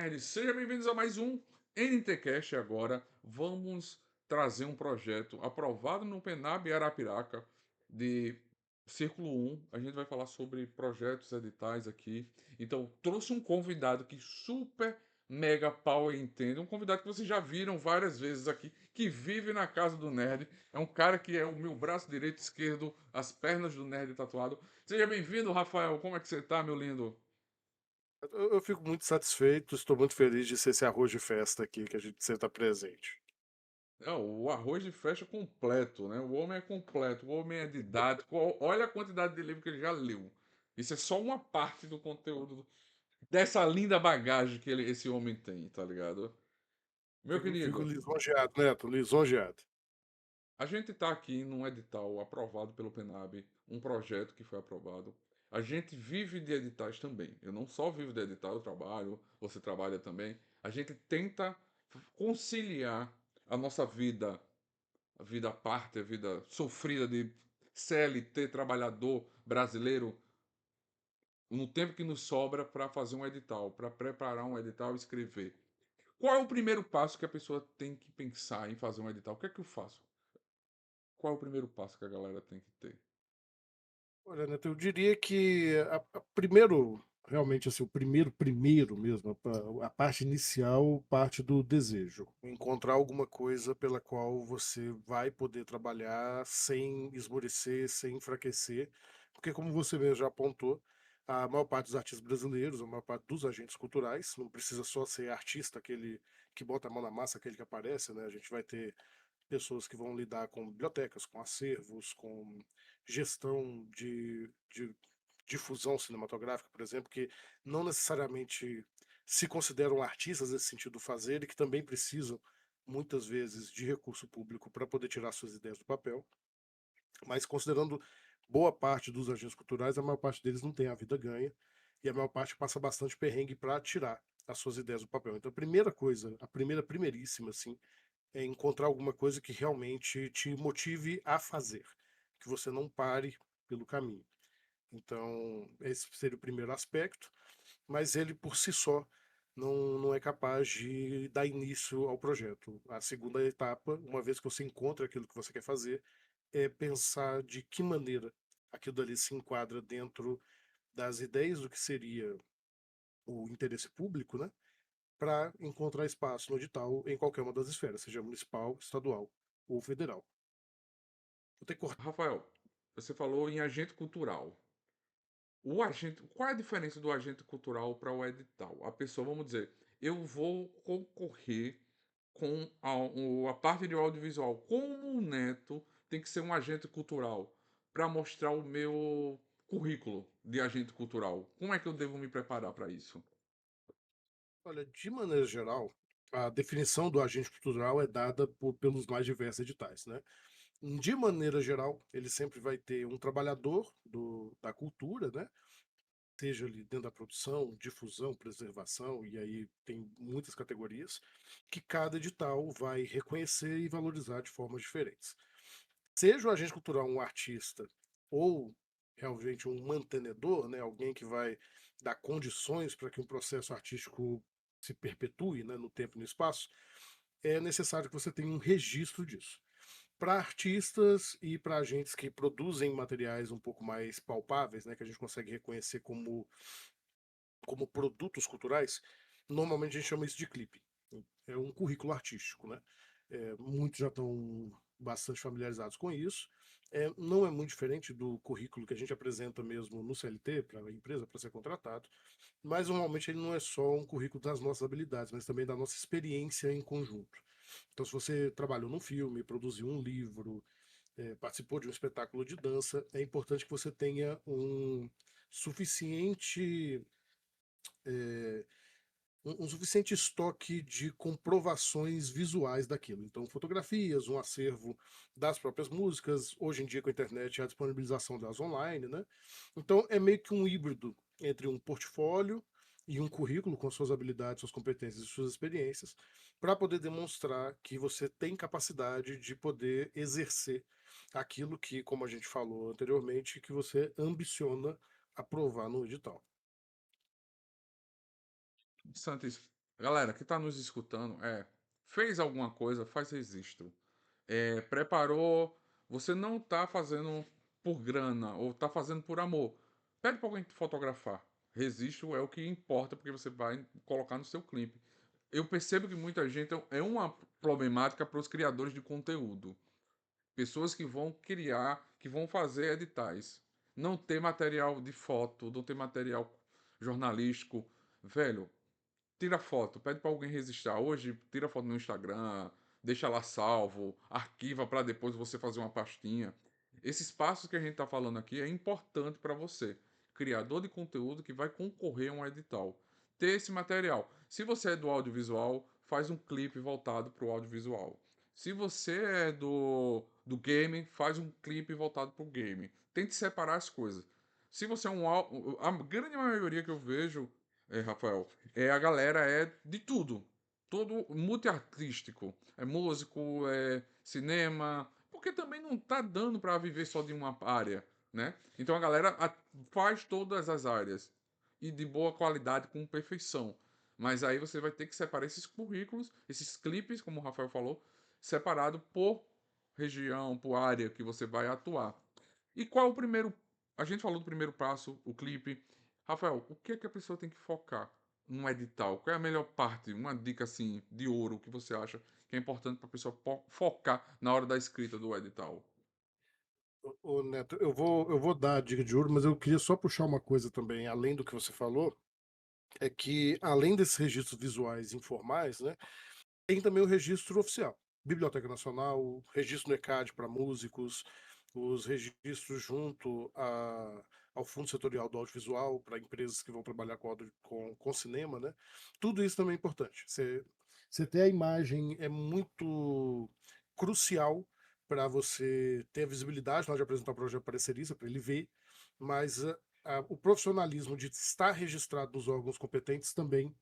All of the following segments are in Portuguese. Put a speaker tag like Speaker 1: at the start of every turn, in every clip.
Speaker 1: Nerd, sejam bem-vindos a mais um NTCast. Agora vamos trazer um projeto aprovado no Penab Arapiraca de Círculo 1. A gente vai falar sobre projetos editais aqui. Então, trouxe um convidado que super mega power entende, um convidado que vocês já viram várias vezes aqui, que vive na casa do Nerd. É um cara que é o meu braço direito e esquerdo, as pernas do Nerd tatuado. Seja bem-vindo, Rafael. Como é que você tá, meu lindo?
Speaker 2: Eu fico muito satisfeito, estou muito feliz de ser esse arroz de festa aqui que a gente sempre está presente.
Speaker 1: É, o arroz de festa completo, né? O homem é completo, o homem é didático. Olha a quantidade de livro que ele já leu. Isso é só uma parte do conteúdo dessa linda bagagem que esse homem tem, tá ligado? Meu
Speaker 2: Fico
Speaker 1: querido,
Speaker 2: lisonjeado, Neto, lisonjeado.
Speaker 1: a gente está aqui num edital aprovado pelo Penab, um projeto que foi aprovado. A gente vive de editais também. Eu não só vivo de edital, eu trabalho, você trabalha também. A gente tenta conciliar a nossa vida, a vida à parte, a vida sofrida de CLT trabalhador brasileiro, no tempo que nos sobra para fazer um edital, para preparar um edital e escrever. Qual é o primeiro passo que a pessoa tem que pensar em fazer um edital? O que é que eu faço? Qual é o primeiro passo que a galera tem que ter?
Speaker 2: Olha, Neto, eu diria que primeiro, realmente assim, o primeiro mesmo, a parte inicial parte do desejo. Encontrar alguma coisa pela qual você vai poder trabalhar sem esmorecer, sem enfraquecer, porque como você mesmo já apontou, a maior parte dos artistas brasileiros, a maior parte dos agentes culturais, não precisa só ser artista, aquele que bota a mão na massa, aquele que aparece, né? A gente vai ter pessoas que vão lidar com bibliotecas, com acervos, com gestão de difusão cinematográfica, por exemplo, que não necessariamente se consideram artistas nesse sentido fazer e que também precisam, muitas vezes, de recurso público para poder tirar suas ideias do papel. Mas considerando boa parte dos agentes culturais, a maior parte deles não tem a vida ganha e a maior parte passa bastante perrengue para tirar as suas ideias do papel. Então, a primeira coisa, a primeiríssima, assim, é encontrar alguma coisa que realmente te motive a fazer, que você não pare pelo caminho. Então, esse seria o primeiro aspecto, mas ele por si só não é capaz de dar início ao projeto. A segunda etapa, uma vez que você encontra aquilo que você quer fazer, é pensar de que maneira aquilo dali se enquadra dentro das ideias do que seria o interesse público, né? Para encontrar espaço no edital em qualquer uma das esferas, seja municipal, estadual ou federal. Vou ter que cortar.
Speaker 1: Rafael, você falou em agente cultural. O agente, qual é a diferença do agente cultural para o edital? A pessoa, vamos dizer, eu vou concorrer com a parte de audiovisual. Como o Neto tem que ser um agente cultural para mostrar o meu currículo de agente cultural? Como é que eu devo me preparar para isso?
Speaker 2: Olha, de maneira geral, a definição do agente cultural é dada pelos mais diversos editais, né? De maneira geral, ele sempre vai ter um trabalhador da cultura, né? Seja ali dentro da produção, difusão, preservação, e aí tem muitas categorias, que cada edital vai reconhecer e valorizar de formas diferentes. Seja o agente cultural um artista ou realmente um mantenedor, né, alguém que vai dar condições para que um processo artístico se perpetue, né, no tempo e no espaço, é necessário que você tenha um registro disso. Para artistas e para agentes que produzem materiais um pouco mais palpáveis, né, que a gente consegue reconhecer como produtos culturais, normalmente a gente chama isso de clipe. É um currículo artístico, né? Muitos já estão bastante familiarizados com isso. Não é muito diferente do currículo que a gente apresenta mesmo no CLT para a empresa para ser contratado, mas normalmente ele não é só um currículo das nossas habilidades, mas também da nossa experiência em conjunto. Então, se você trabalhou num filme, produziu um livro, participou de um espetáculo de dança, é importante que você tenha um suficiente é, um suficiente estoque de comprovações visuais daquilo. Então, fotografias, um acervo das próprias músicas, hoje em dia com a internet a disponibilização delas online, né? Então, é meio que um híbrido entre um portfólio e um currículo com suas habilidades, suas competências e suas experiências, para poder demonstrar que você tem capacidade de poder exercer aquilo que, como a gente falou anteriormente, que você ambiciona aprovar no edital.
Speaker 1: Santos, Galera que está nos escutando, fez alguma coisa, faz registro. Preparou, você não está fazendo por grana ou está fazendo por amor. Pede para alguém te fotografar. Registro é o que importa porque você vai colocar no seu clipe. Eu percebo que muita gente é uma problemática para os criadores de conteúdo. Pessoas que vão criar, que vão fazer editais. Não ter material de foto, não ter material jornalístico. Velho, tira foto, pede para alguém registrar. Hoje, tira foto no Instagram, deixa lá salvo, arquiva para depois você fazer uma pastinha. Esses passos que a gente está falando aqui é importante para você, criador de conteúdo que vai concorrer a um edital. Ter esse material. Se você é do audiovisual, faz um clipe voltado para o audiovisual. Se você é do game, faz um clipe voltado para o game. Tente separar as coisas. Se você é a grande maioria que eu vejo, Rafael, a galera é de tudo. Todo multiartístico. É músico, é cinema. Porque também não tá dando para viver só de uma área, né? Então a galera faz todas as áreas. E de boa qualidade, com perfeição. Mas aí você vai ter que separar esses currículos, esses clipes, como o Rafael falou, separado por região, por área que você vai atuar. E qual o primeiro. A gente falou do primeiro passo, o clipe. Rafael, o que é que a pessoa tem que focar num edital? Qual é a melhor parte? Uma dica assim de ouro que você acha que é importante para a pessoa focar na hora da escrita do edital?
Speaker 2: Ô, Neto, eu vou dar a dica de ouro, mas eu queria só puxar uma coisa também, além do que você falou, é que além desses registros visuais informais, né, tem também o registro oficial. Biblioteca Nacional, registro no ECAD para músicos, os registros junto ao Fundo Setorial do Audiovisual para empresas que vão trabalhar com cinema, né? Tudo isso também é importante. Você ter a imagem é muito crucial para você ter a visibilidade na hora de apresentar o projeto parecerista, para ele ver, mas o profissionalismo de estar registrado nos órgãos competentes também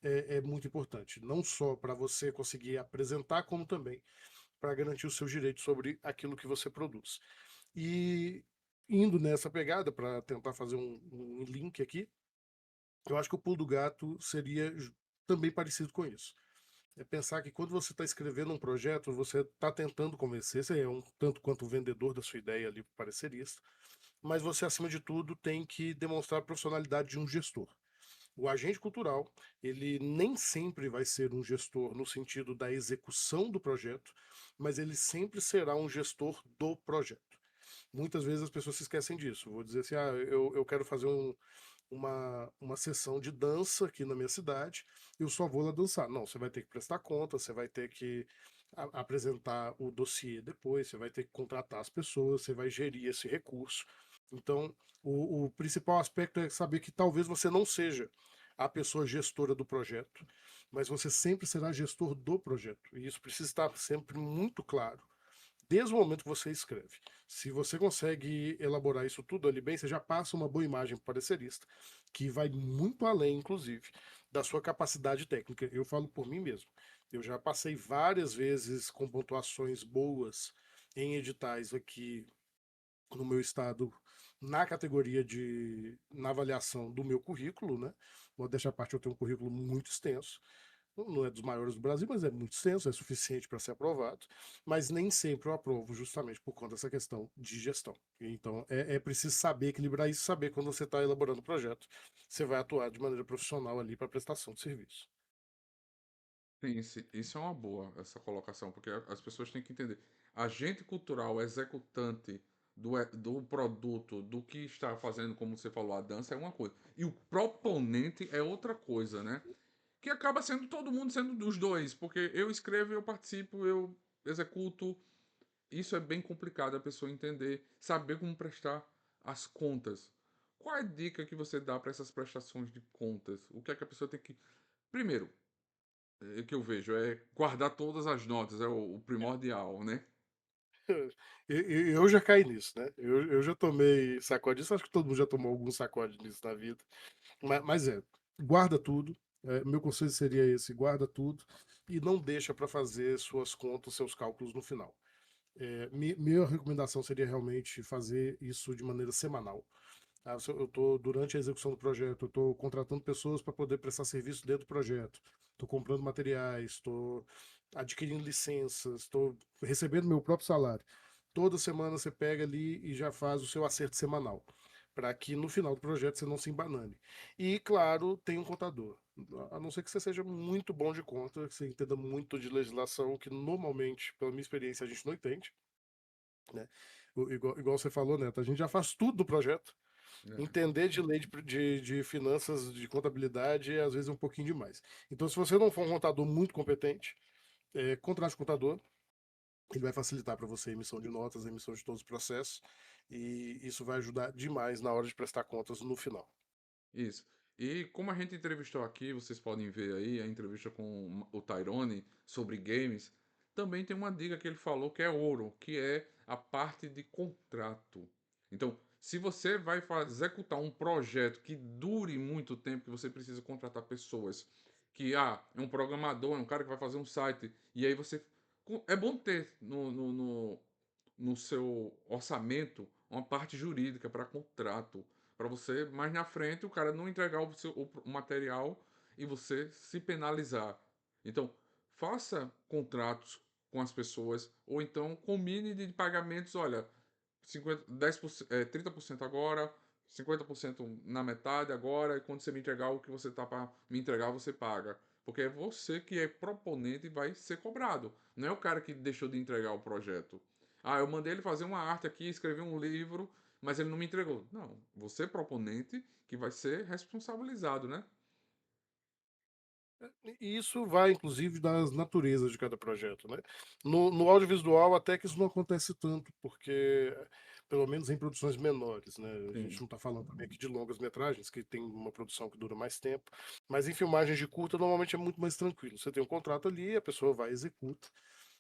Speaker 2: é muito importante, não só para você conseguir apresentar, como também para garantir os seus direitos sobre aquilo que você produz. E indo nessa pegada, para tentar fazer um link aqui, eu acho que o pulo do gato seria também parecido com isso. É pensar que quando você está escrevendo um projeto, você está tentando convencer, você é um tanto quanto o vendedor da sua ideia ali para parecerista, mas você, acima de tudo, tem que demonstrar a profissionalidade de um gestor. O agente cultural, ele nem sempre vai ser um gestor no sentido da execução do projeto, mas ele sempre será um gestor do projeto. Muitas vezes as pessoas se esquecem disso. Vou dizer assim, eu quero fazer uma sessão de dança aqui na minha cidade, eu só vou lá dançar. Não, você vai ter que prestar conta, você vai ter que apresentar o dossiê depois, você vai ter que contratar as pessoas, você vai gerir esse recurso. Então, o principal aspecto é saber que talvez você não seja a pessoa gestora do projeto, mas você sempre será gestor do projeto. E isso precisa estar sempre muito claro desde o momento que você escreve. Se você consegue elaborar isso tudo ali bem, você já passa uma boa imagem para o parecerista, que vai muito além, inclusive, da sua capacidade técnica. Eu falo por mim mesmo. Eu já passei várias vezes com pontuações boas em editais aqui no meu estado, na categoria na avaliação do meu currículo, né? Vou deixar a parte, eu tenho um currículo muito extenso, não é dos maiores do Brasil, mas é muito extenso, é suficiente para ser aprovado, mas nem sempre eu aprovo justamente por conta dessa questão de gestão. Então é preciso saber equilibrar isso, saber quando você está elaborando o projeto, você vai atuar de maneira profissional ali para prestação de serviço.
Speaker 1: Sim, isso é uma boa, essa colocação, porque as pessoas têm que entender. Agente cultural, executante do produto, do que está fazendo, como você falou, a dança é uma coisa. E o proponente é outra coisa, né? Que acaba sendo todo mundo sendo dos dois, porque eu escrevo, eu participo, eu executo. Isso é bem complicado a pessoa entender, saber como prestar as contas. Qual é a dica que você dá para essas prestações de contas? O que é que a pessoa tem que. Primeiro, que eu vejo é guardar todas as notas, é o primordial, né?
Speaker 2: Eu já caí nisso, né? Eu já tomei sacode disso, acho que todo mundo já tomou algum sacode nisso na vida. Mas guarda tudo. Meu conselho seria esse: guarda tudo e não deixa para fazer suas contas, seus cálculos no final. Minha recomendação seria realmente fazer isso de maneira semanal. Eu estou, durante a execução do projeto, eu estou contratando pessoas para poder prestar serviço dentro do projeto. Estou comprando materiais, estou adquirindo licenças, estou recebendo meu próprio salário. Toda semana você pega ali e já faz o seu acerto semanal, para que no final do projeto você não se embanane. E, claro, tem um contador. A não ser que você seja muito bom de conta, que você entenda muito de legislação, que normalmente, pela minha experiência, a gente não entende, né? Igual você falou, Neto, a gente já faz tudo do projeto.
Speaker 1: Né?
Speaker 2: Entender de lei de finanças, de contabilidade, às vezes é um pouquinho demais. Então, se você não for um contador muito competente, contrate um contador. Ele vai facilitar para você a emissão de notas, a emissão de todos os processos, e isso vai ajudar demais na hora de prestar contas no final.
Speaker 1: Isso. E como a gente entrevistou aqui, vocês podem ver aí a entrevista com o Tyrone sobre games, também tem uma dica que ele falou que é ouro, que é a parte de contrato. Então, se você vai executar um projeto que dure muito tempo, que você precisa contratar pessoas, que é um programador, é um cara que vai fazer um site, e aí você. É bom ter no seu orçamento uma parte jurídica para contrato, para você mais na frente o cara não entregar o material e você se penalizar. Então, faça contratos com as pessoas ou então combine de pagamentos, olha, 50, 10%, 30% agora, 50% na metade agora, e quando você me entregar o que você tá para me entregar, você paga. Porque é você que é proponente e vai ser cobrado. Não é o cara que deixou de entregar o projeto. Eu mandei ele fazer uma arte aqui, escrever um livro, mas ele não me entregou. Não, você é proponente que vai ser responsabilizado, né?
Speaker 2: E isso vai, inclusive, das naturezas de cada projeto, né? No audiovisual, até que isso não acontece tanto, porque, pelo menos em produções menores, né? A gente
Speaker 1: Sim,
Speaker 2: não está falando também aqui de longas metragens, que tem uma produção que dura mais tempo, mas em filmagens de curta, normalmente é muito mais tranquilo. Você tem um contrato ali, a pessoa vai, executa,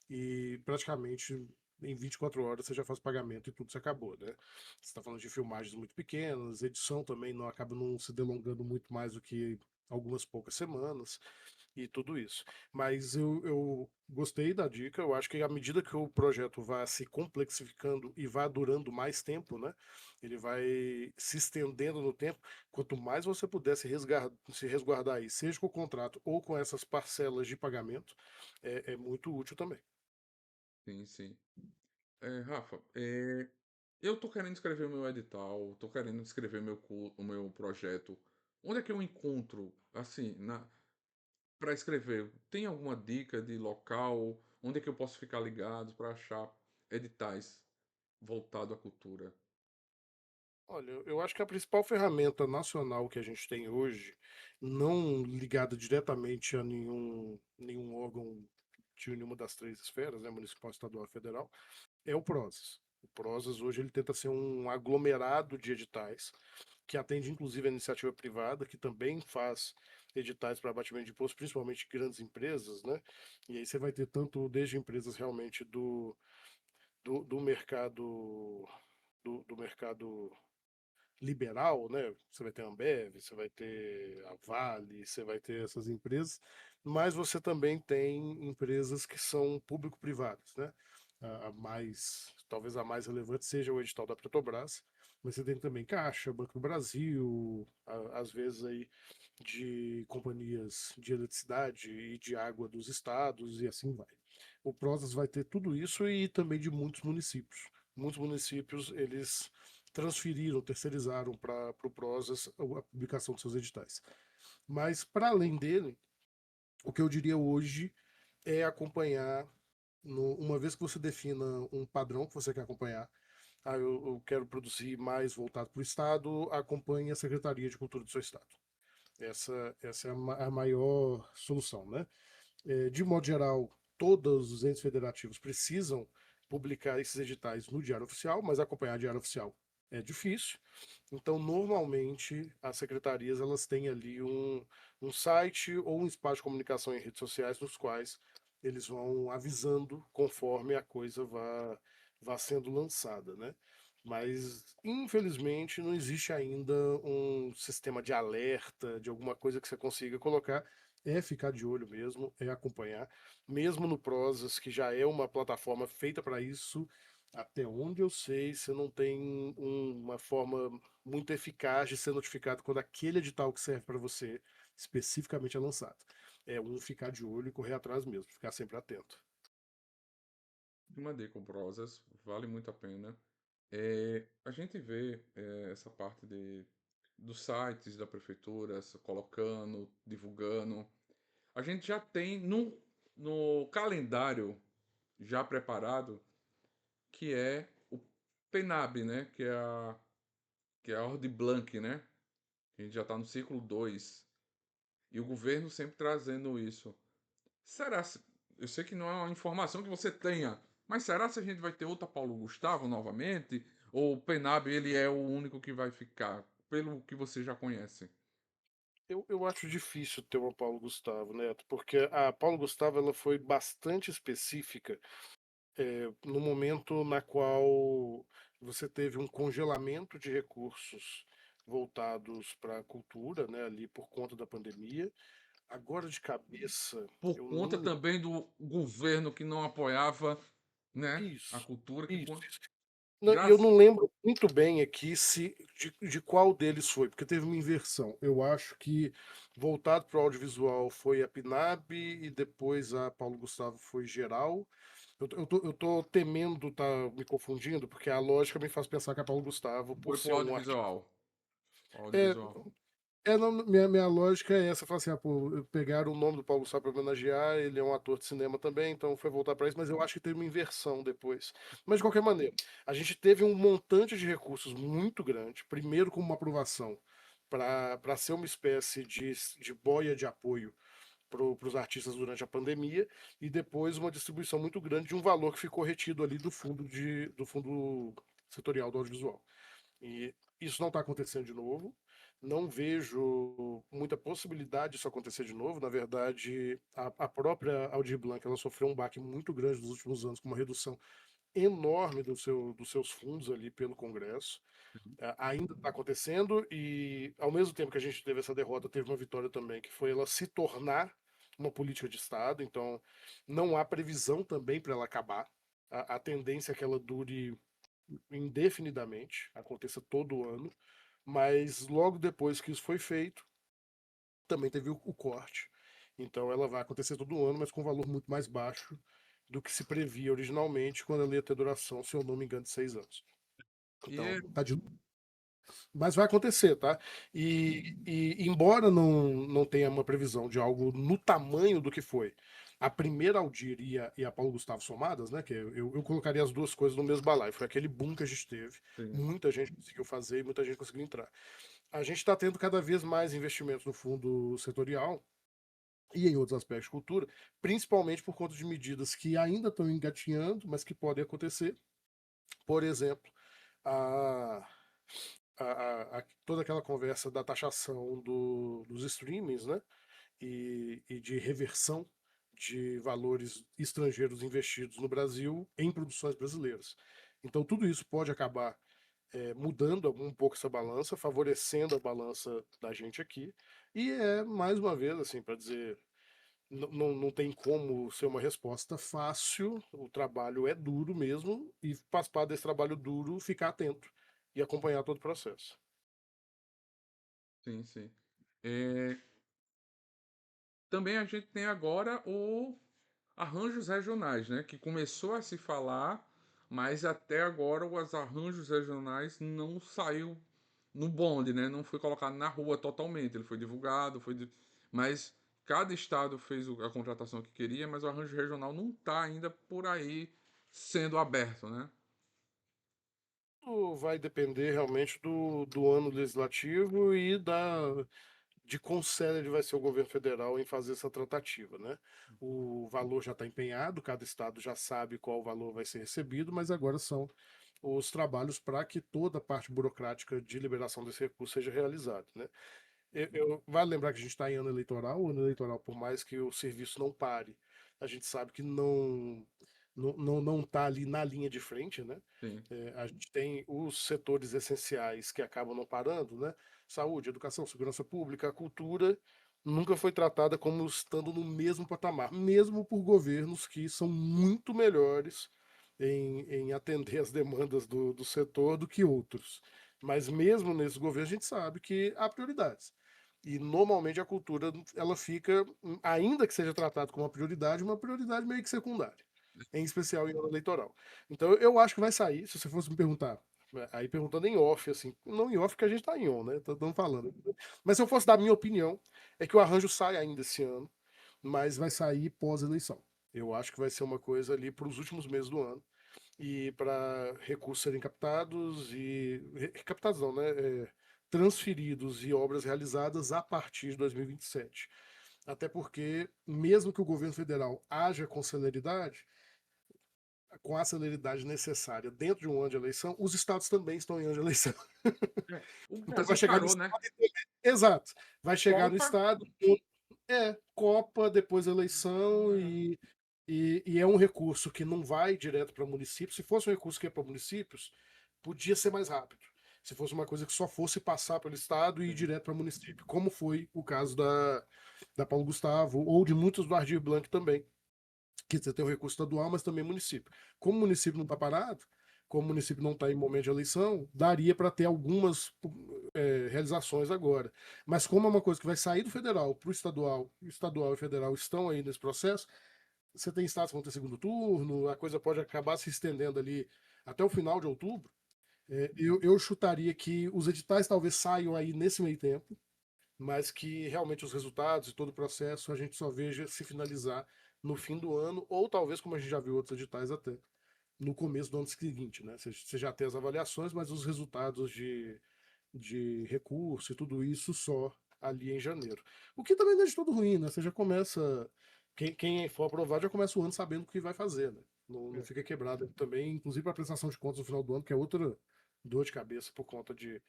Speaker 2: e praticamente em 24 horas você já faz pagamento e tudo se acabou, né? Você está falando de filmagens muito pequenas, edição também não acaba não se delongando muito mais do que algumas poucas semanas e tudo isso. Mas eu gostei da dica, eu acho que à medida que o projeto vai se complexificando e vai durando mais tempo, né? Ele vai se estendendo no tempo. Quanto mais você puder se resguardar aí, seja com o contrato ou com essas parcelas de pagamento, é muito útil também.
Speaker 1: sim, sim. Rafa, eu tô querendo escrever o meu edital, tô querendo escrever o meu projeto. Onde é que eu encontro, assim, para escrever? Tem alguma dica de local? Onde é que eu posso ficar ligado para achar editais voltado à cultura?
Speaker 2: Olha, eu acho que a principal ferramenta nacional que a gente tem hoje, não ligada diretamente a nenhum órgão de nenhuma das três esferas, né, municipal, estadual e federal, é o Prozas. O Prozas hoje ele tenta ser um aglomerado de editais, que atende inclusive a iniciativa privada, que também faz editais para abatimento de imposto, principalmente grandes empresas, né? E aí você vai ter tanto desde empresas realmente do mercado do mercado liberal, né? Você vai ter a Ambev, você vai ter a Vale, você vai ter essas empresas, mas você também tem empresas que são público-privadas, né? Talvez a mais relevante seja o edital da Petrobras, mas você tem também Caixa, Banco do Brasil, às vezes aí de companhias de eletricidade e de água dos estados e assim vai. O Prozas vai ter tudo isso e também de muitos municípios. Muitos municípios eles transferiram, terceirizaram para o Prozas a publicação dos seus editais. Mas para além dele, o que eu diria hoje é acompanhar, uma vez que você defina um padrão que você quer acompanhar, eu quero produzir mais voltado para o Estado, acompanhe a Secretaria de Cultura do seu Estado. Essa é a maior solução, né? De modo geral, todos os entes federativos precisam publicar esses editais no Diário Oficial, mas acompanhar o Diário Oficial é difícil. Então, normalmente, as secretarias elas têm ali um site ou um espaço de comunicação em redes sociais nos quais eles vão avisando conforme a coisa vá sendo lançada, né? Mas, infelizmente, não existe ainda um sistema de alerta, de alguma coisa que você consiga colocar. É ficar de olho mesmo, é acompanhar. Mesmo no Prozas, que já é uma plataforma feita para isso, Até onde eu sei, você não tem uma forma muito eficaz de ser notificado quando aquele edital que serve para você especificamente é lançado. É um ficar de olho e correr atrás mesmo, ficar sempre atento.
Speaker 1: Uma dica com prosas, vale muito a pena. A gente vê essa parte dos sites da prefeitura colocando, divulgando. A gente já tem no calendário já preparado, que é o PENAB, né? Que é a Ordem Blanc, né? A gente já está no ciclo 2 e o governo sempre trazendo isso. Será? Eu sei que não é uma informação que você tenha, mas será se a gente vai ter outra Paulo Gustavo novamente? Ou o Penab ele é o único que vai ficar, pelo que você já conhece?
Speaker 2: Eu acho difícil ter uma Paulo Gustavo, Neto, porque a Paulo Gustavo ela foi bastante específica no momento na qual você teve um congelamento de recursos voltados para a cultura, né, ali por conta da pandemia. Agora de cabeça,
Speaker 1: Por
Speaker 2: eu
Speaker 1: conta
Speaker 2: não.
Speaker 1: também do governo que não apoiava, né, a
Speaker 2: Isso,
Speaker 1: cultura,
Speaker 2: isso. E eu
Speaker 1: graças,
Speaker 2: não lembro muito bem aqui se de qual deles foi, porque teve uma inversão. Eu acho que voltado para o audiovisual foi a Pinab e depois a Paulo Gustavo foi geral. Eu tô temendo estar me confundindo, porque a lógica me faz pensar que a Paulo Gustavo, por
Speaker 1: foi pro
Speaker 2: ser um artista.
Speaker 1: audiovisual.
Speaker 2: É,
Speaker 1: Audiovisual.
Speaker 2: não, minha lógica é essa, falar assim, pô, pegaram o nome do Paulo Gustavo para homenagear, ele é um ator de cinema também, então foi voltar para isso, mas eu acho que teve uma inversão depois. Mas de qualquer maneira, a gente teve um montante de recursos muito grande, primeiro com uma aprovação para ser uma espécie de boia de apoio para os artistas durante a pandemia, e depois uma distribuição muito grande de um valor que ficou retido ali do fundo setorial do audiovisual. E isso não está acontecendo de novo. Não vejo muita possibilidade disso acontecer de novo. Na verdade, a própria Aldir Blanc ela sofreu um baque muito grande nos últimos anos, com uma redução enorme dos seus fundos ali pelo Congresso. Ainda está acontecendo e, ao mesmo tempo que a gente teve essa derrota, teve uma vitória também, que foi ela se tornar uma política de Estado. Então, não há previsão também para ela acabar. A tendência é que ela dure indefinidamente, aconteça todo ano, mas logo depois que isso foi feito, também teve o corte. Então ela vai acontecer todo ano, mas com um valor muito mais baixo do que se previa originalmente, quando ela ia ter duração, se eu não me engano, de 6 anos.
Speaker 1: E
Speaker 2: Então, mas vai acontecer, tá? E embora não tenha uma previsão de algo no tamanho do que foi a primeira Aldir e a Paulo Gustavo somadas, né? Que eu colocaria as duas coisas no mesmo balaio. Foi aquele boom que a gente teve.
Speaker 1: sim.
Speaker 2: Muita gente conseguiu fazer e muita gente conseguiu entrar. A gente está tendo cada vez mais investimentos no fundo setorial e em outros aspectos de cultura, principalmente por conta de medidas que ainda estão engatinhando, mas que podem acontecer. Por exemplo, a toda aquela conversa da taxação dos streamings, né? E de reversão de valores estrangeiros investidos no Brasil em produções brasileiras. Então, tudo isso pode acabar mudando um pouco essa balança, favorecendo a balança da gente aqui. E mais uma vez, assim, para dizer, não tem como ser uma resposta fácil, o trabalho é duro mesmo, e faz parte desse trabalho duro ficar atento e acompanhar todo o processo.
Speaker 1: Sim, sim. É, também a gente tem agora o arranjos regionais, né? Que começou a se falar, mas até agora os arranjos regionais não saiu no bonde, né? Não foi colocado na rua totalmente. Ele foi divulgado, mas cada estado fez a contratação que queria, mas o arranjo regional não está ainda por aí sendo aberto, né?
Speaker 2: Tudo vai depender realmente do ano legislativo e de quão sério vai ser o governo federal em fazer essa tratativa, né? O valor já está empenhado, cada estado já sabe qual valor vai ser recebido, mas agora são os trabalhos para que toda a parte burocrática de liberação desse recurso seja realizada, né? Vale lembrar que a gente está em ano eleitoral, por mais que o serviço não pare, a gente sabe que não está ali na linha de frente, né?
Speaker 1: Sim,
Speaker 2: A gente tem os setores essenciais que acabam não parando, né? Saúde, educação, segurança pública, a cultura nunca foi tratada como estando no mesmo patamar, mesmo por governos que são muito melhores em atender as demandas do setor do que outros. Mas mesmo nesse governo a gente sabe que há prioridades. E normalmente a cultura ela fica, ainda que seja tratado como uma prioridade meio que secundária, em especial em ano eleitoral. Então eu acho que vai sair, se você fosse me perguntar, aí perguntando em off, assim, não em off que a gente tá em on, né? Estamos falando. Mas se eu fosse dar a minha opinião, é que o arranjo sai ainda esse ano, mas vai sair pós-eleição. Eu acho que vai ser uma coisa ali para os últimos meses do ano e para recursos serem captados e captados não, né? Transferidos e obras realizadas a partir de 2027. Até porque, mesmo que o governo federal haja com a celeridade necessária dentro de um ano de eleição, os estados também estão em ano de eleição.
Speaker 1: É, o
Speaker 2: Então vai
Speaker 1: Brasil
Speaker 2: chegar no
Speaker 1: parou, né?
Speaker 2: estado. Exato. Vai chegar no
Speaker 1: Copa.
Speaker 2: estado, Copa, depois eleição e é um recurso que não vai direto para municípios. Se fosse um recurso que ia para municípios, podia ser mais rápido. Se fosse uma coisa que só fosse passar pelo estado e ir
Speaker 1: Sim.
Speaker 2: direto para município, como foi o caso da Paulo Gustavo ou de muitos do Ardir Blanc também, que você tem o recurso estadual, mas também município. Como o município não está parado, como o município não está em momento de eleição, daria para ter algumas realizações agora. Mas como é uma coisa que vai sair do federal para o estadual e federal estão aí nesse processo, você tem estados que vão ter segundo turno, a coisa pode acabar se estendendo ali até o final de outubro. Eu chutaria que os editais talvez saiam aí nesse meio tempo, mas que realmente os resultados e todo o processo a gente só veja se finalizar no fim do ano, ou talvez, como a gente já viu outros editais até, no começo do ano seguinte, né? Você já tem as avaliações, mas os resultados de recurso e tudo isso só ali em janeiro. O que também não é de todo ruim, né? Você já começa. Quem for aprovado já começa o ano sabendo o que vai fazer, né? Não
Speaker 1: É.
Speaker 2: fica quebrado também, inclusive para a prestação de contas no final do ano, que é outra dor de cabeça por conta de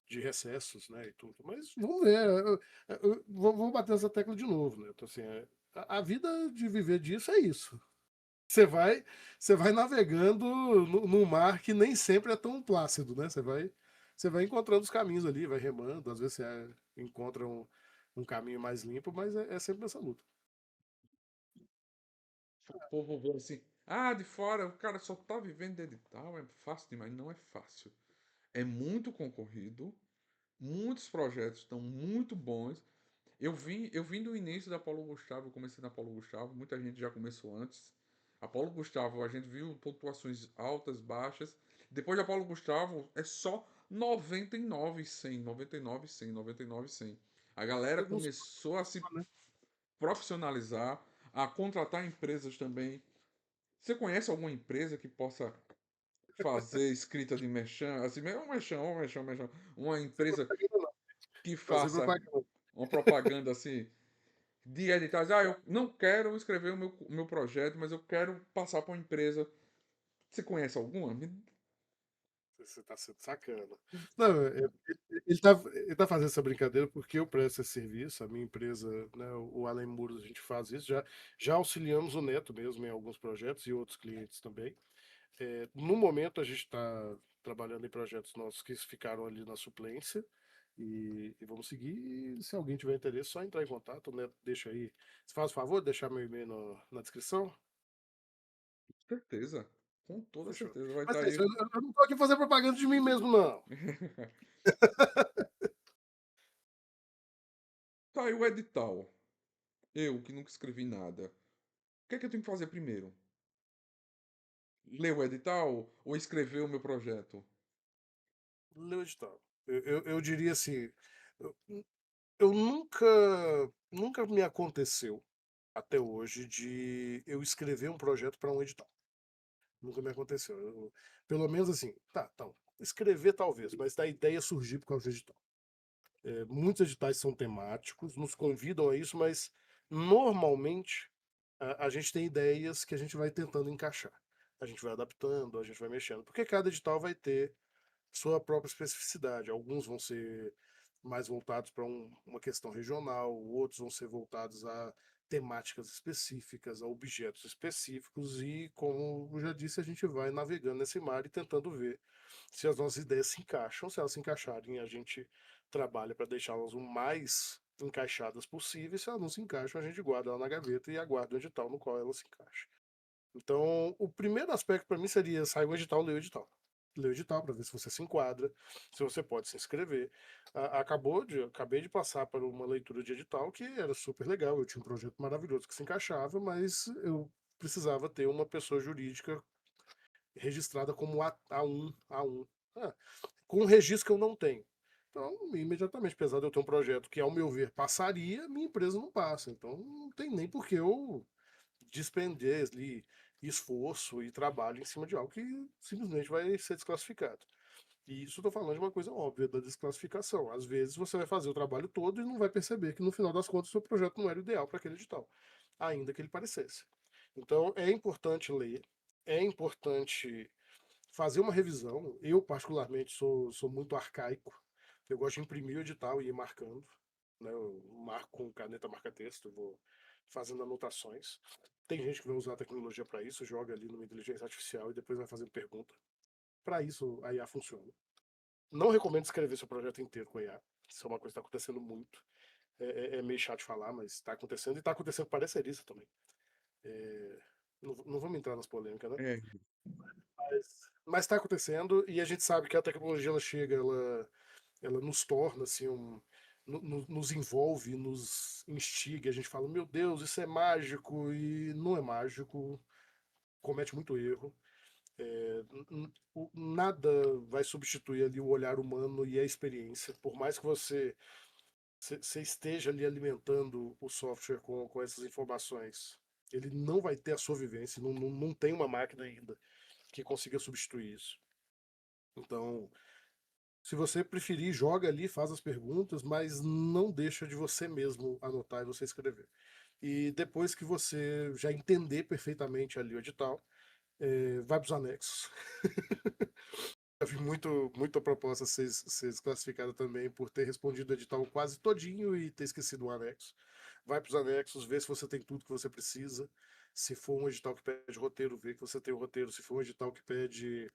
Speaker 2: recessos, né, e tudo. Mas vamos ver. Vou bater essa tecla de novo, né? Então, assim, a vida de viver disso é isso. Você vai, você vai navegando num mar que nem sempre é tão plácido, né? Você vai encontrando os caminhos ali, vai remando, às vezes você encontra um caminho mais limpo, mas é sempre essa luta.
Speaker 1: O povo vê assim, ah, de fora o cara só tá vivendo de edital, é fácil demais. Não é fácil. É muito concorrido, muitos projetos estão muito bons. Eu vim do início da Paulo Gustavo, eu comecei na Paulo Gustavo, muita gente já começou antes. A Paulo Gustavo, a gente viu pontuações altas, baixas. Depois da Paulo Gustavo, é só 99 e 100, 99 e 100, 99 e 100. A galera
Speaker 2: Eu não sei,
Speaker 1: começou a se
Speaker 2: né?
Speaker 1: profissionalizar, a contratar empresas também. Você conhece alguma empresa que possa fazer escrita de merchan, assim, um merchan, um merchan, um merchan, uma
Speaker 2: Fazer
Speaker 1: empresa
Speaker 2: propaganda não.
Speaker 1: que
Speaker 2: Fazer
Speaker 1: faça
Speaker 2: propaganda.
Speaker 1: uma propaganda assim de editais? Ah, eu não quero escrever o meu projeto, mas eu quero passar para uma empresa. Você conhece alguma?
Speaker 2: Você tá sendo sacana. Não, ele tá fazendo essa brincadeira porque eu presto esse serviço, a minha empresa, né, o Além Muros, a gente faz isso, já auxiliamos o Neto mesmo em alguns projetos e outros clientes também. No momento, a gente está trabalhando em projetos nossos que ficaram ali na suplência e vamos seguir. E se alguém tiver interesse, só entrar em contato, né? Deixa aí. Você faz o favor de deixar meu e-mail na descrição?
Speaker 1: Certeza. Com toda
Speaker 2: Fechou.
Speaker 1: certeza. Vai
Speaker 2: Mas
Speaker 1: estar
Speaker 2: é isso,
Speaker 1: aí.
Speaker 2: eu não tô aqui fazer propaganda de mim mesmo, não.
Speaker 1: Tá aí o edital. Eu, que nunca escrevi nada. O que é que eu tenho que fazer primeiro? Ler o edital ou escrever o meu projeto?
Speaker 2: Leu o edital. Eu diria assim, eu, eu nunca me aconteceu até hoje de eu escrever um projeto para um edital. Nunca me aconteceu. Pelo menos assim, tá, então, escrever talvez, mas da ideia surgir por causa do edital. Muitos editais são temáticos, nos convidam a isso, mas normalmente a gente tem ideias que a gente vai tentando encaixar. A gente vai adaptando, a gente vai mexendo, porque cada edital vai ter sua própria especificidade. Alguns vão ser mais voltados para uma questão regional, outros vão ser voltados a temáticas específicas, a objetos específicos, e, como eu já disse, a gente vai navegando nesse mar e tentando ver se as nossas ideias se encaixam. Se elas se encaixarem, a gente trabalha para deixá-las o mais encaixadas possível. Se elas não se encaixam, a gente guarda ela na gaveta e aguarda o edital no qual ela se encaixa. Então, o primeiro aspecto para mim seria sair o edital, ler o edital. Ler o edital para ver se você se enquadra, se você pode se inscrever. Acabei de passar por uma leitura de edital que era super legal. Eu tinha um projeto maravilhoso que se encaixava, mas eu precisava ter uma pessoa jurídica registrada como A1. Ah, com um registro que eu não tenho. Então, imediatamente, apesar de eu ter um projeto que, ao meu ver, passaria, minha empresa não passa. Então, não tem nem por que eu despender ali esforço e trabalho em cima de algo que simplesmente vai ser desclassificado. E isso eu estou falando de uma coisa óbvia da desclassificação. Às vezes você vai fazer o trabalho todo e não vai perceber que no final das contas o seu projeto não era o ideal para aquele edital, ainda que ele parecesse. Então é importante ler, é importante fazer uma revisão. Eu, particularmente, sou muito arcaico. Eu gosto de imprimir o edital e ir marcando. Né? Eu marco com caneta marca-texto, vou fazendo anotações. Tem gente que vai usar a tecnologia para isso, joga ali numa inteligência artificial e depois vai fazendo pergunta. Para isso, a IA funciona. Não recomendo escrever seu projeto inteiro com IA. Isso é uma coisa que está acontecendo muito. É meio chato de falar, mas está acontecendo. E está acontecendo com pareceria também. É, não vamos entrar nas polêmicas, né?
Speaker 1: É,
Speaker 2: Mas está acontecendo e a gente sabe que a tecnologia ela chega, ela nos torna assim nos envolve, nos instiga. A gente fala, meu Deus, isso é mágico e não é mágico. Comete muito erro. Nada vai substituir ali o olhar humano e a experiência. Por mais que você esteja ali alimentando o software com essas informações, ele não vai ter a sua vivência. Não tem uma máquina ainda que consiga substituir isso. Então, se você preferir, joga ali, faz as perguntas, mas não deixa de você mesmo anotar e você escrever. E depois que você já entender perfeitamente ali o edital, vai para os anexos. Eu vi muita proposta ser desclassificada também por ter respondido o edital quase todinho e ter esquecido um anexo. Vai para os anexos, vê se você tem tudo que você precisa. Se for um edital que pede roteiro, vê que você tem o roteiro. Se for um edital que pede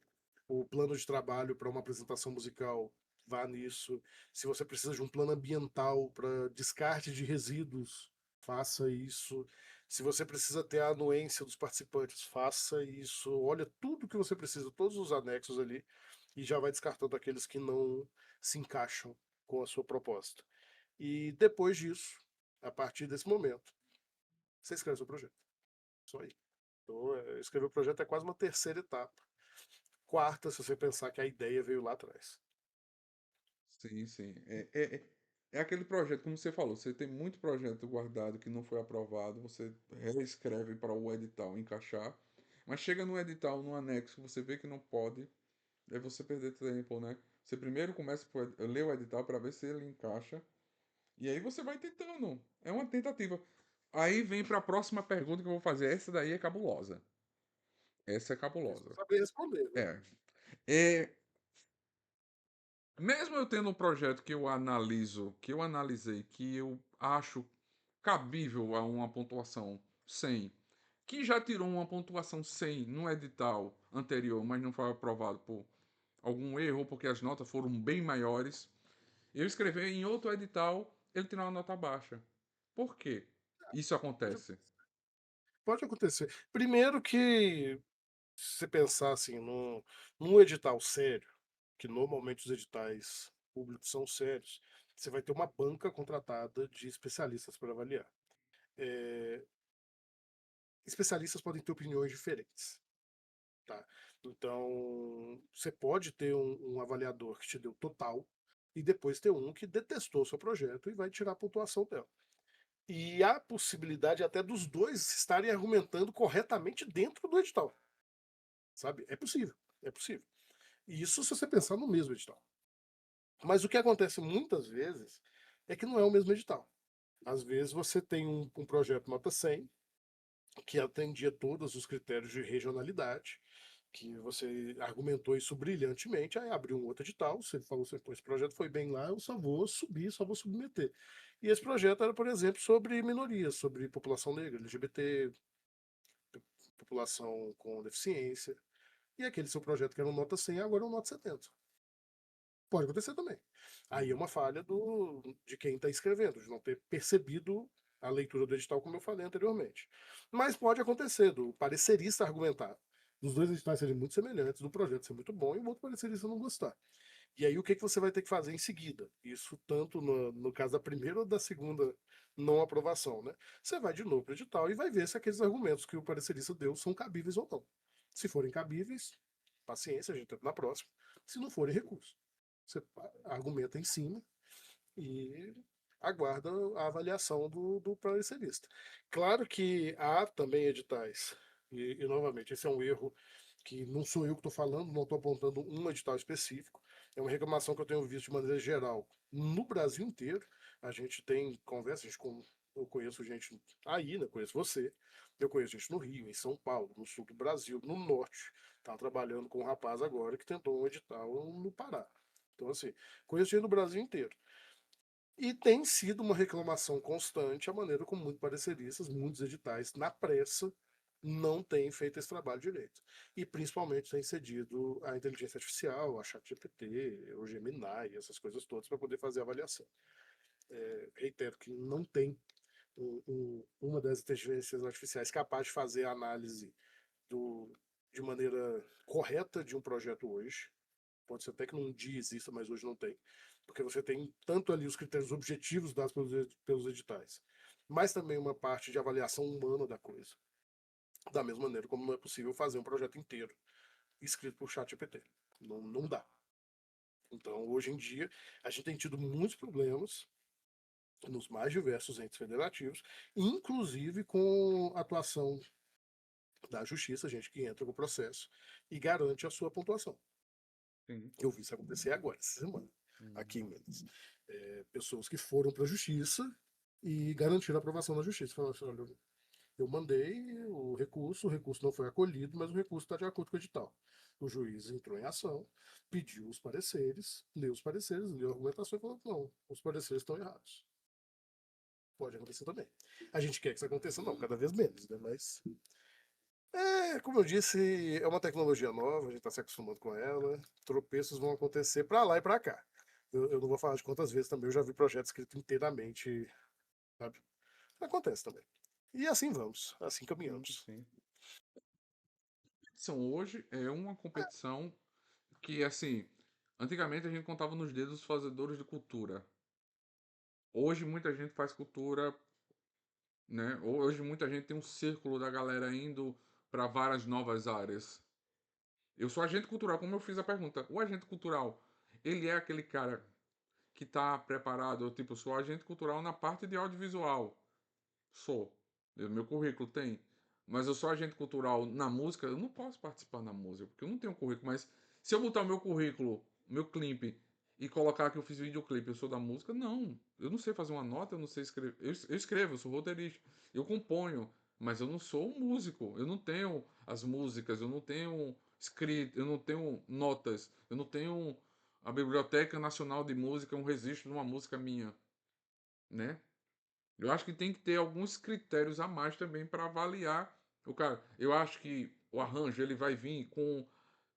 Speaker 2: o plano de trabalho para uma apresentação musical, vá nisso. Se você precisa de um plano ambiental para descarte de resíduos, faça isso. Se você precisa ter a anuência dos participantes, faça isso. Olha tudo que você precisa, todos os anexos ali, e já vai descartando aqueles que não se encaixam com a sua proposta. E depois disso, a partir desse momento, você escreve o seu projeto. Só aí. Então, escrever o projeto é quase uma terceira etapa. Quarta, se você pensar que a ideia veio lá atrás.
Speaker 1: sim, sim. É aquele projeto, como você falou, você tem muito projeto guardado que não foi aprovado, você reescreve para o edital encaixar, mas chega no edital, no anexo, você vê que não pode, aí você perder tempo, né? Você primeiro começa por ler o edital para ver se ele encaixa, e aí você vai tentando. É uma tentativa. Aí vem para a próxima pergunta que eu vou fazer. Essa daí é cabulosa. Essa é
Speaker 2: Isso
Speaker 1: cabulosa.
Speaker 2: pra saber responder, né?
Speaker 1: É. É, mesmo eu tendo um projeto que eu analiso, que eu analisei, que eu acho cabível a uma pontuação 100, que já tirou uma pontuação 100 no edital anterior, mas não foi aprovado por algum erro, porque as notas foram bem maiores, eu escrevi em outro edital, ele tirou uma nota baixa. Por quê? Isso
Speaker 2: Pode,
Speaker 1: acontece.
Speaker 2: pode acontecer. Primeiro que, se você pensar assim, num edital sério, que normalmente os editais públicos são sérios, você vai ter uma banca contratada de especialistas para avaliar. É, especialistas podem ter opiniões diferentes, tá? Então, você pode ter um avaliador que te deu total e depois ter um que detestou o seu projeto e vai tirar a pontuação dela. E há possibilidade até dos dois estarem argumentando corretamente dentro do edital, sabe? É possível, é possível. E isso se você pensar no mesmo edital. Mas o que acontece muitas vezes é que não é o mesmo edital. Às vezes você tem um projeto nota 100 que atendia todos os critérios de regionalidade, que você argumentou isso brilhantemente, aí abriu um outro edital, você falou assim, pô, esse projeto foi bem lá, eu só vou subir, só vou submeter. E esse projeto era, por exemplo, sobre minorias, sobre população negra, LGBT, população com deficiência. E aquele seu projeto que era um nota 100, agora é um nota 70. Pode acontecer também. Aí é uma falha de quem está escrevendo, de não ter percebido a leitura do edital, como eu falei anteriormente. Mas pode acontecer do parecerista argumentar, dos dois editais serem muito semelhantes, do projeto ser muito bom e o outro parecerista não gostar. E aí o que você vai ter que fazer em seguida? Isso tanto no caso da primeira ou da segunda não aprovação, né? Você vai de novo para o edital e vai ver se aqueles argumentos que o parecerista deu são cabíveis ou não. Se forem cabíveis, paciência, a gente entra na próxima. Se não forem, recurso. Você argumenta em cima e aguarda a avaliação do parecerista. Claro que há também editais, e novamente, esse é um erro que não sou eu que estou falando, não estou apontando um edital específico, é uma reclamação que eu tenho visto de maneira geral no Brasil inteiro. A gente tem conversa, eu conheço gente aí, né? Conheço você, eu conheço gente no Rio, em São Paulo, no sul do Brasil, no norte. Estava trabalhando com um rapaz agora que tentou um edital no Pará. Então, assim, conheço gente no Brasil inteiro. E tem sido uma reclamação constante a maneira como muitos pareceristas, muitos editais, na pressa, não têm feito esse trabalho direito. E principalmente têm cedido à inteligência artificial, a ChatGPT, o Gemini, essas coisas todas, para poder fazer a avaliação. Reitero que não tem uma das inteligências artificiais capaz de fazer a análise do, de maneira correta de um projeto hoje. Pode ser até que num dia exista, mas hoje não tem. Porque você tem tanto ali os critérios objetivos dados pelos editais, mas também uma parte de avaliação humana da coisa. Da mesma maneira como não é possível fazer um projeto inteiro escrito por ChatGPT. Não dá. Então, hoje em dia, a gente tem tido muitos problemas nos mais diversos entes federativos, inclusive com a atuação da justiça, gente que entra com o processo e garante a sua pontuação.
Speaker 1: Sim.
Speaker 2: Eu vi isso acontecer agora, essa semana,
Speaker 1: Uhum.
Speaker 2: aqui em Minas. Pessoas que foram para a justiça e garantiram a aprovação da justiça. Falaram assim, olha, eu mandei o recurso não foi acolhido, mas o recurso está de acordo com o edital. O juiz entrou em ação, pediu os pareceres, leu a argumentação e falou, não, os pareceres estão errados. Pode acontecer também. A gente quer que isso aconteça, não, cada vez menos, né? Mas como eu disse, é uma tecnologia nova, a gente está se acostumando com ela. Tropeços vão acontecer para lá e para cá. Eu não vou falar de quantas vezes também eu já vi projeto escrito inteiramente, sabe? Acontece também. E assim vamos, assim
Speaker 1: Sim,
Speaker 2: caminhamos.
Speaker 1: sim. Competição hoje é uma competição que, assim, antigamente a gente contava nos dedos os fazedores de cultura. Hoje muita gente faz cultura, né? Hoje muita gente tem um círculo da galera indo para várias novas áreas. Eu sou agente cultural, como eu fiz a pergunta. O agente cultural, ele é aquele cara que está preparado, eu, tipo, sou agente cultural na parte de audiovisual. Sou. Meu currículo tem. Mas eu sou agente cultural na música, eu não posso participar na música, porque eu não tenho currículo. Mas se eu botar o meu currículo, meu clipe, e colocar que eu fiz videoclipe, eu sou da música, não. Eu não sei fazer uma nota, eu não sei escrever. Eu escrevo, eu sou roteirista. Eu componho, mas eu não sou um músico. Eu não tenho as músicas, eu não tenho escrito, eu não tenho notas, eu não tenho a Biblioteca Nacional de Música, um registro de uma música minha, né? Eu acho que tem que ter alguns critérios a mais também para avaliar o cara. Eu acho que o arranjo ele vai vir com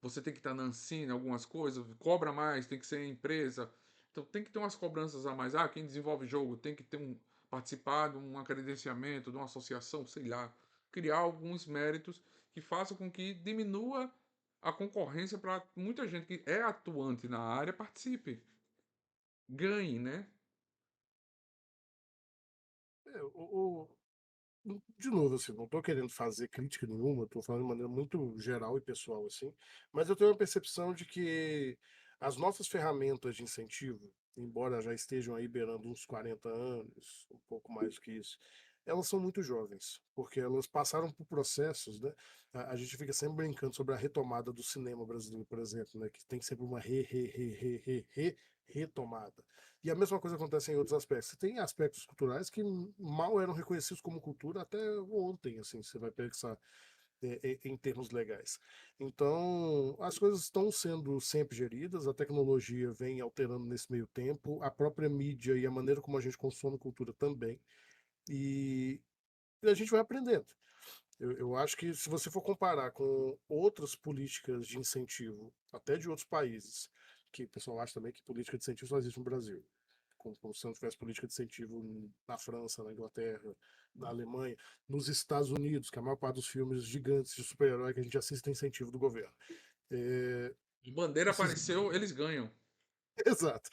Speaker 1: você tem que estar na Ancine, algumas coisas, cobra mais, tem que ser empresa. Então tem que ter umas cobranças a mais. Ah, quem desenvolve jogo tem que ter participar de um credenciamento, de uma associação, sei lá, criar alguns méritos que façam com que diminua a concorrência para muita gente que é atuante na área participe, ganhe, né?
Speaker 2: De novo, assim, não estou querendo fazer crítica nenhuma, estou falando de maneira muito geral e pessoal, assim, mas eu tenho a percepção de que as nossas ferramentas de incentivo, embora já estejam aí beirando uns 40 anos, um pouco mais do que isso, elas são muito jovens, porque elas passaram por processos, né? A gente fica sempre brincando sobre a retomada do cinema brasileiro, por exemplo, né? Que tem sempre uma retomada. E a mesma coisa acontece em outros aspectos. Você tem aspectos culturais que mal eram reconhecidos como cultura até ontem, assim, você vai pensar em termos legais. Então, as coisas estão sendo sempre geridas, a tecnologia vem alterando nesse meio tempo, a própria mídia e a maneira como a gente consome cultura também, e a gente vai aprendendo. Eu acho que se você for comparar com outras políticas de incentivo, até de outros países, que o pessoal acha também que política de incentivo só existe no Brasil, como se não tivesse política de incentivo na França, na Inglaterra, na Alemanha, nos Estados Unidos, que a maior parte dos filmes gigantes de super-herói que a gente assiste tem incentivo do governo. É,
Speaker 1: A bandeira
Speaker 2: isso,
Speaker 1: apareceu, eles ganham.
Speaker 2: exato.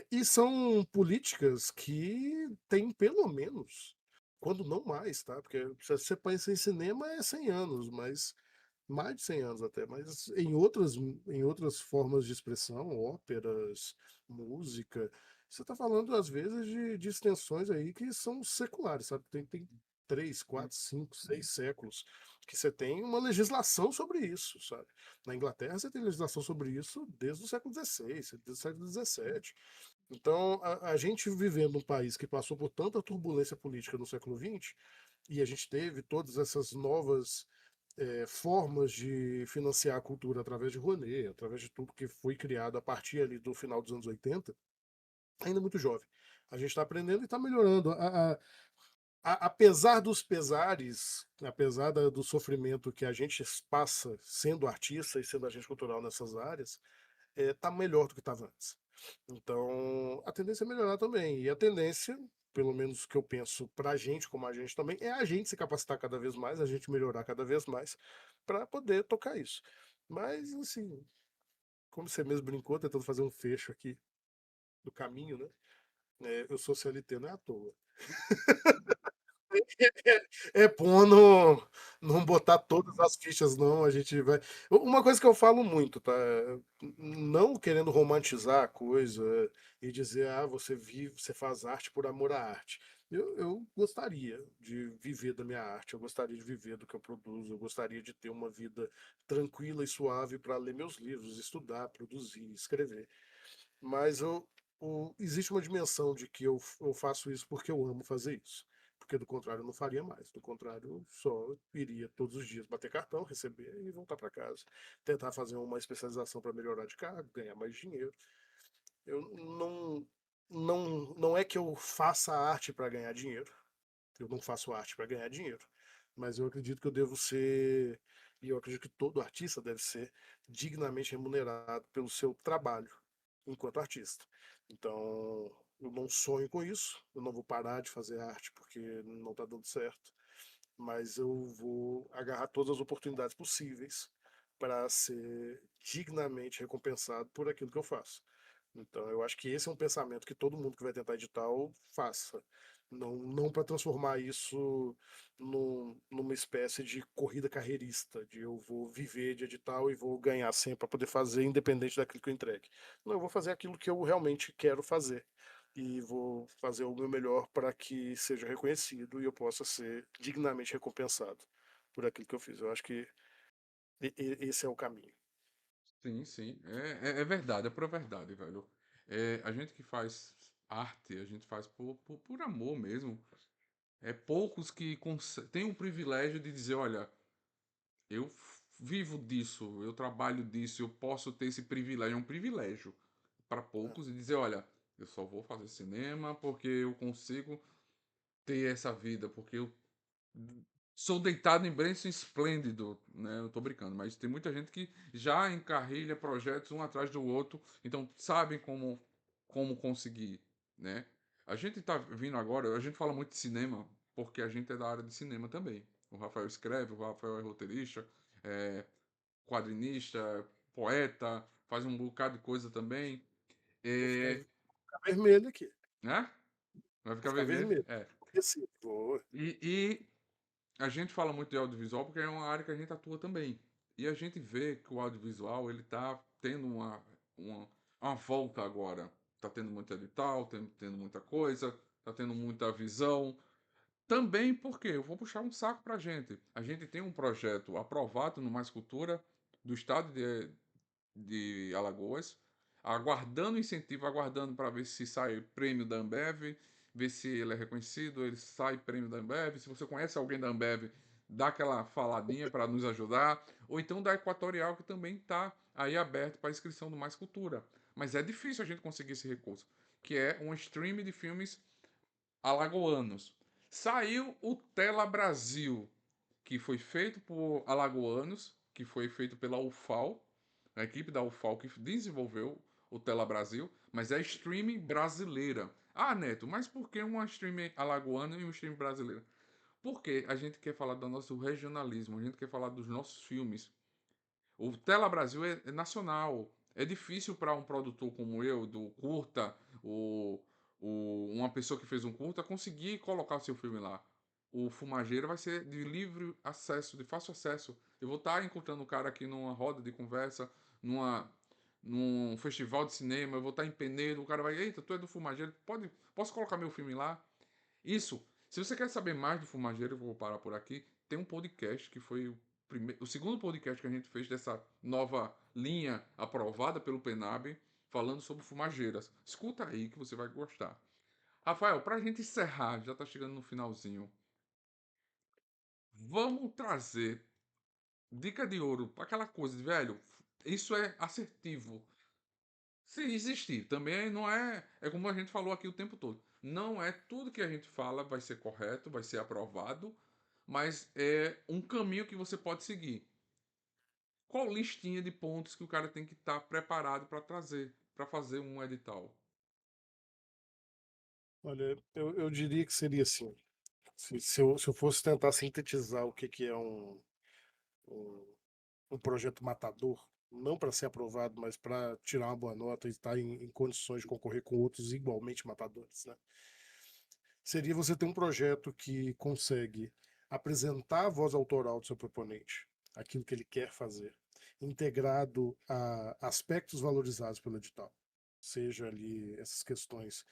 Speaker 2: E são políticas que têm pelo menos, quando não mais, tá? Porque se você pensa em cinema é 100 anos, mas mais de 100 anos até, mas em outras formas de expressão, óperas, música, você está falando às vezes de extensões aí que são seculares, sabe? Tem 3, 4, 5, 6 séculos que você tem uma legislação sobre isso, sabe? Na Inglaterra você tem legislação sobre isso desde o século XVI, desde o século XVII. Então, a gente vivendo um país que passou por tanta turbulência política no século XX, e a gente teve todas essas novas formas de financiar a cultura através de Rouanet, através de tudo que foi criado a partir ali do final dos anos 80, ainda muito jovem. A gente está aprendendo e está melhorando. Apesar dos pesares, apesar do sofrimento que a gente passa sendo artista e sendo agente cultural nessas áreas, está melhor do que estava antes. Então, a tendência é melhorar também. E a tendência, pelo menos que eu penso para a gente, como a gente também, é a gente se capacitar cada vez mais, a gente melhorar cada vez mais, para poder tocar isso. Mas, assim, como você mesmo brincou, tentando fazer um fecho aqui do caminho, né? Eu sou CLT, não é à toa. É bom não botar todas as fichas, não. A gente vai. Uma coisa que eu falo muito, tá? Não querendo romantizar a coisa e dizer, você vive, você faz arte por amor à arte. Eu gostaria de viver da minha arte, eu gostaria de viver do que eu produzo, eu gostaria de ter uma vida tranquila e suave para ler meus livros, estudar, produzir, escrever. Mas existe uma dimensão de que eu faço isso porque eu amo fazer isso. Porque do contrário eu não faria mais. Do contrário, eu só iria todos os dias bater cartão, receber e voltar para casa. Tentar fazer uma especialização para melhorar de cargo, ganhar mais dinheiro. Eu não é que eu faça arte para ganhar dinheiro. Eu não faço arte para ganhar dinheiro. Mas eu acredito que eu devo ser, e eu acredito que todo artista deve ser dignamente remunerado pelo seu trabalho enquanto artista. Então, eu não sonho com isso, eu não vou parar de fazer arte porque não está dando certo, mas eu vou agarrar todas as oportunidades possíveis para ser dignamente recompensado por aquilo que eu faço. Então, eu acho que esse é um pensamento que todo mundo que vai tentar edital faça. Não para transformar isso numa espécie de corrida carreirista, de eu vou viver de edital e vou ganhar sempre para poder fazer, independente daquilo que eu entregue. Não, eu vou fazer aquilo que eu realmente quero fazer. E vou fazer o meu melhor para que seja reconhecido e eu possa ser dignamente recompensado por aquilo que eu fiz. Eu acho que esse é o caminho.
Speaker 1: Sim, sim. É verdade, é pura verdade, velho. É, a gente que faz arte, a gente faz por amor mesmo. É poucos que têm o privilégio de dizer, olha, eu vivo disso, eu trabalho disso, eu posso ter esse privilégio. É um privilégio para
Speaker 2: É,
Speaker 1: poucos e dizer, olha, eu só vou fazer cinema porque eu consigo ter essa vida, porque eu sou deitado em berço esplêndido, né? Eu tô brincando, mas tem muita gente que já encarrilha projetos um atrás do outro, então sabem como conseguir, né? A gente tá vindo agora, a gente fala muito de cinema, porque a gente é da área de cinema também. O Rafael escreve, o Rafael é roteirista, é quadrinista, poeta, faz um bocado de coisa também,
Speaker 2: vou ficar,
Speaker 1: é,
Speaker 2: ficar vermelho aqui.
Speaker 1: né? Vai
Speaker 2: Vou
Speaker 1: ficar
Speaker 2: ficar
Speaker 1: vermelho?
Speaker 2: vermelho.
Speaker 1: É.
Speaker 2: Porque assim,
Speaker 1: E a gente fala muito de audiovisual porque é uma área que a gente atua também. E a gente vê que o audiovisual ele tá tendo uma, uma volta agora. Tá tendo muito edital, tendo muita coisa, tá tendo muita visão. Também porque eu vou puxar um saco pra gente. A gente tem um projeto aprovado no Mais Cultura do estado de Alagoas, aguardando incentivo, aguardando para ver se sai prêmio da Ambev, ver se ele é reconhecido, ele sai prêmio da Ambev. Se você conhece alguém da Ambev, dá aquela faladinha para nos ajudar. Ou então da Equatorial, que também está aí aberto para inscrição do Mais Cultura. Mas é difícil a gente conseguir esse recurso, que é um stream de filmes alagoanos. Saiu o Tela Brasil, que foi feito por alagoanos, que foi feito pela UFAL, a equipe da UFAL que desenvolveu o Tela Brasil, mas é streaming brasileira. Ah, Neto, mas por que uma streaming alagoana e uma streaming brasileira? Porque a gente quer falar do nosso regionalismo, a gente quer falar dos nossos filmes. O Tela Brasil é nacional. É difícil para um produtor como eu, do curta, o, uma pessoa que fez um curta, conseguir colocar o seu filme lá. O Fumageiro vai ser de livre acesso, de fácil acesso. Eu vou estar encontrando o cara aqui numa roda de conversa, numa, num festival de cinema, eu vou estar em Penedo, o cara vai, eita, tu é do Fumageiro, posso colocar meu filme lá? Isso. Se você quer saber mais do Fumageiro, eu vou parar por aqui. Tem um podcast que foi o segundo podcast que a gente fez dessa nova linha aprovada pelo Penab, falando sobre fumageiras. Escuta aí que você vai gostar. Rafael, para a gente encerrar, já está chegando no finalzinho. Vamos trazer dica de ouro, aquela coisa, velho. Isso é assertivo. Se existir, também não é. É como a gente falou aqui o tempo todo. Não é tudo que a gente fala vai ser correto, vai ser aprovado, mas é um caminho que você pode seguir. Qual listinha de pontos que o cara tem que estar preparado para trazer, para fazer um edital?
Speaker 2: Olha, eu diria que seria assim. Se eu fosse tentar sintetizar o que, que é um, um projeto matador, não para ser aprovado, mas para tirar uma boa nota e estar em condições de concorrer com outros igualmente matadores, né? Seria você ter um projeto que consegue apresentar a voz autoral do seu proponente, aquilo que ele quer fazer, integrado a aspectos valorizados pelo edital. Seja ali essas questões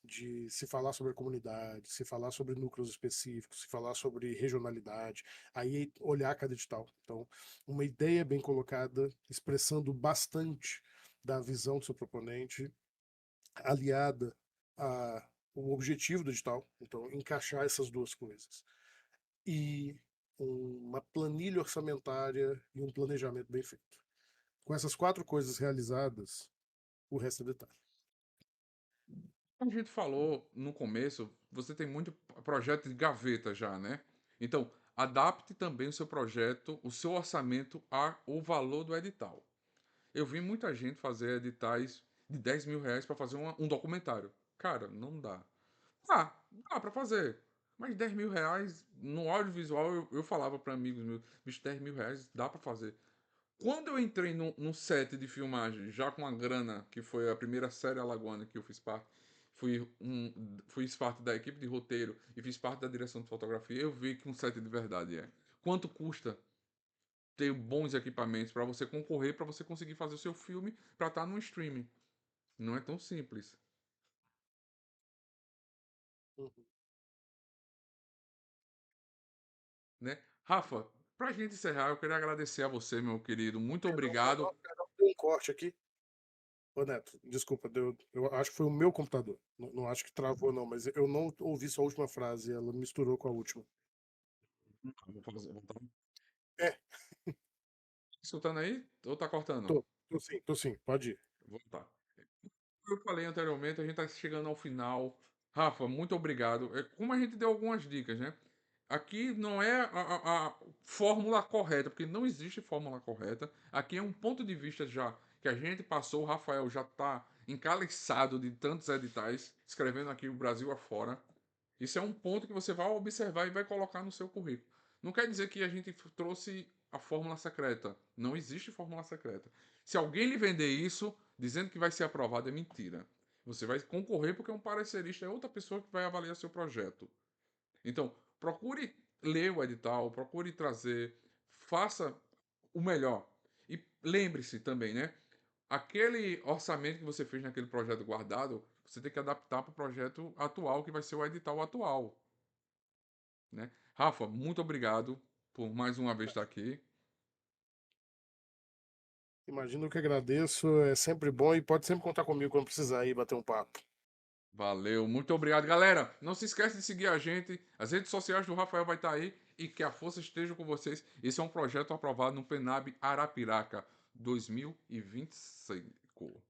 Speaker 2: de se falar sobre a comunidade, se falar sobre núcleos específicos, se falar sobre regionalidade, aí olhar cada edital. Então, uma ideia bem colocada, expressando bastante da visão do seu proponente, aliada a o objetivo do edital, então encaixar essas duas coisas. E uma planilha orçamentária e um planejamento bem feito. Com essas quatro coisas realizadas, o resto é detalhe.
Speaker 1: Como a gente falou no começo, você tem muito projeto de gaveta já, né? Então, adapte também o seu projeto, o seu orçamento ao valor do edital. Eu vi muita gente fazer editais de R$ 10.000 para fazer um documentário. Cara, não dá. Dá para fazer. Mas R$ 10.000 no audiovisual eu falava para amigos meus, bicho, R$ 10.000 dá para fazer. Quando eu entrei num set de filmagem, já com a grana, que foi a primeira série alagoana que eu fiz parte, fiz parte da equipe de roteiro e fiz parte da direção de fotografia, eu vi que um set de verdade é. Quanto custa ter bons equipamentos para você concorrer, para você conseguir fazer o seu filme para estar no streaming? Não é tão simples,
Speaker 2: Uhum.
Speaker 1: né? Rafa, pra gente encerrar, eu queria agradecer a você, meu querido. Muito
Speaker 2: Perdão,
Speaker 1: obrigado.
Speaker 2: perdão, deu um corte aqui. Ô Neto, desculpa, eu acho que foi o meu computador. Não, não acho que travou, não, mas eu não ouvi sua última frase, ela misturou com a última.
Speaker 1: Vou tá
Speaker 2: É,
Speaker 1: escutando aí? Ou tá cortando?
Speaker 2: tô sim, pode ir.
Speaker 1: Vou tá. Como eu falei anteriormente, a gente está chegando ao final. Rafa, muito obrigado. Como a gente deu algumas dicas, né? Aqui não é a fórmula correta, porque não existe fórmula correta. Aqui é um ponto de vista já que a gente passou. O Rafael já está encaliçado de tantos editais, escrevendo aqui o Brasil afora. Isso é um ponto que você vai observar e vai colocar no seu currículo. Não quer dizer que a gente trouxe a fórmula secreta. Não existe fórmula secreta. Se alguém lhe vender isso, dizendo que vai ser aprovado, é mentira. Você vai concorrer porque um parecerista é outra pessoa que vai avaliar seu projeto. Então, procure ler o edital, procure trazer, faça o melhor. E lembre-se também, né? Aquele orçamento que você fez naquele projeto guardado, você tem que adaptar para o projeto atual, que vai ser o edital atual, né? Rafa, muito obrigado por mais uma vez estar aqui.
Speaker 2: Imagino que agradeço, é sempre bom e pode sempre contar comigo quando precisar ir bater um papo.
Speaker 1: Valeu, muito obrigado, galera. Não se esqueça de seguir a gente. As redes sociais do Rafael vai estar aí e que a força esteja com vocês. Esse é um projeto aprovado no Penab Arapiraca 2025.